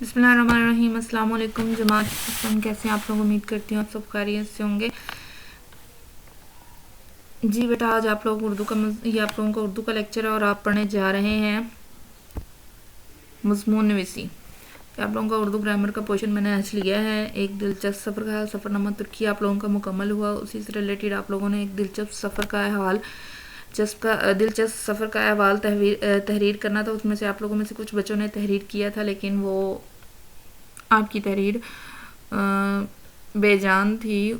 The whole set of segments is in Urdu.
بسم اللہ الرحمن الرحیم۔ السلام علیکم جماعت، کیسے ہیں آپ لوگ؟ امید کرتی ہوں آپ سب خیریت سے ہوں گے۔ جی بیٹا، آج آپ لوگوں کو اردو کا لیکچر ہے اور آپ پڑھنے جا رہے ہیں مضمون نویسی۔ آپ لوگوں کا اردو گرامر کا پورشن میں نے آج لیا ہے۔ ایک دلچسپ سفر کا سفر نامہ ترکی آپ لوگوں کا مکمل ہوا، اسی سے ریلیٹڈ آپ لوگوں نے ایک دلچسپ سفر کا احوال تحریر کرنا تھا۔ اس میں سے آپ لوگوں میں سے کچھ بچوں نے تحریر کیا تھا، لیکن وہ آپ کی تحریر بے جان تھی،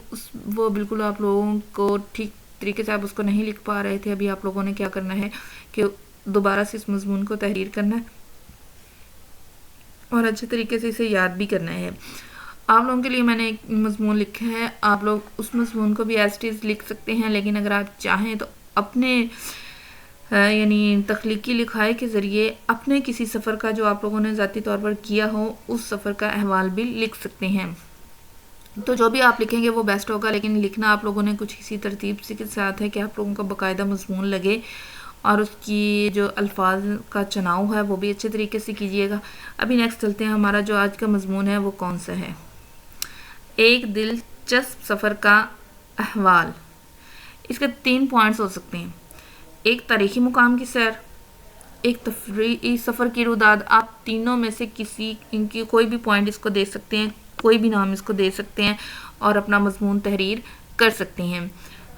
وہ بالکل آپ لوگوں کو ٹھیک طریقے سے آپ اس کو نہیں لکھ پا رہے تھے۔ ابھی آپ لوگوں نے کیا کرنا ہے کہ دوبارہ سے اس مضمون کو تحریر کرنا ہے اور اچھے طریقے سے اسے یاد بھی کرنا ہے۔ آپ لوگوں کے لیے میں نے ایک مضمون لکھا ہے، آپ لوگ اس مضمون کو بھی ایز اٹ از لکھ سکتے ہیں، لیکن اگر آپ چاہیں تو اپنے یعنی تخلیقی لکھائی کے ذریعے اپنے کسی سفر کا جو آپ لوگوں نے ذاتی طور پر کیا ہو اس سفر کا احوال بھی لکھ سکتے ہیں۔ تو جو بھی آپ لکھیں گے وہ بیسٹ ہوگا، لیکن لکھنا آپ لوگوں نے کچھ اسی ترتیب سے کے ساتھ ہے کہ آپ لوگوں کا باقاعدہ مضمون لگے اور اس کی جو الفاظ کا چناؤ ہے وہ بھی اچھے طریقے سے کیجیے گا۔ ابھی نیکسٹ چلتے ہیں، ہمارا جو آج کا مضمون ہے وہ کون سا ہے؟ ایک دلچسپ سفر کا احوال۔ اس کے 3 پوائنٹس ہو سکتے ہیں: ایک تاریخی مقام کی سیر، ایک تفریحی سفر کی روداد۔ آپ تینوں میں سے کوئی بھی پوائنٹ اس کو دے سکتے ہیں، کوئی بھی نام اس کو دے سکتے ہیں اور اپنا مضمون تحریر کر سکتے ہیں۔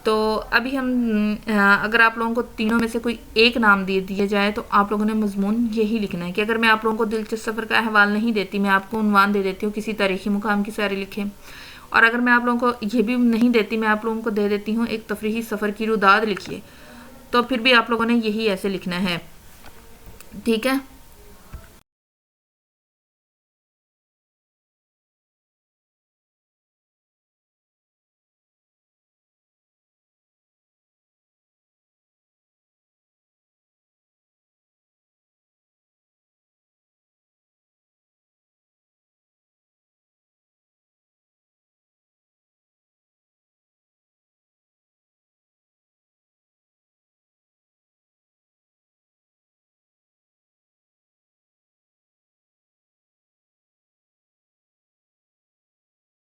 تو ابھی اگر آپ لوگوں کو تینوں میں سے کوئی ایک نام دے دیا جائے تو آپ لوگوں نے مضمون یہی لکھنا ہے کہ اگر میں آپ لوگوں کو دلچسپ سفر کا احوال نہیں دیتی، میں آپ کو عنوان دے دیتی ہوں کسی تاریخی مقام کی سیر لکھیں، اور اگر میں آپ لوگوں کو یہ بھی نہیں دیتی، میں آپ لوگوں کو دے دیتی ہوں ایک تفریحی سفر کی روداد لکھیے، تو پھر بھی آپ لوگوں نے یہی ایسے لکھنا ہے، ٹھیک ہے؟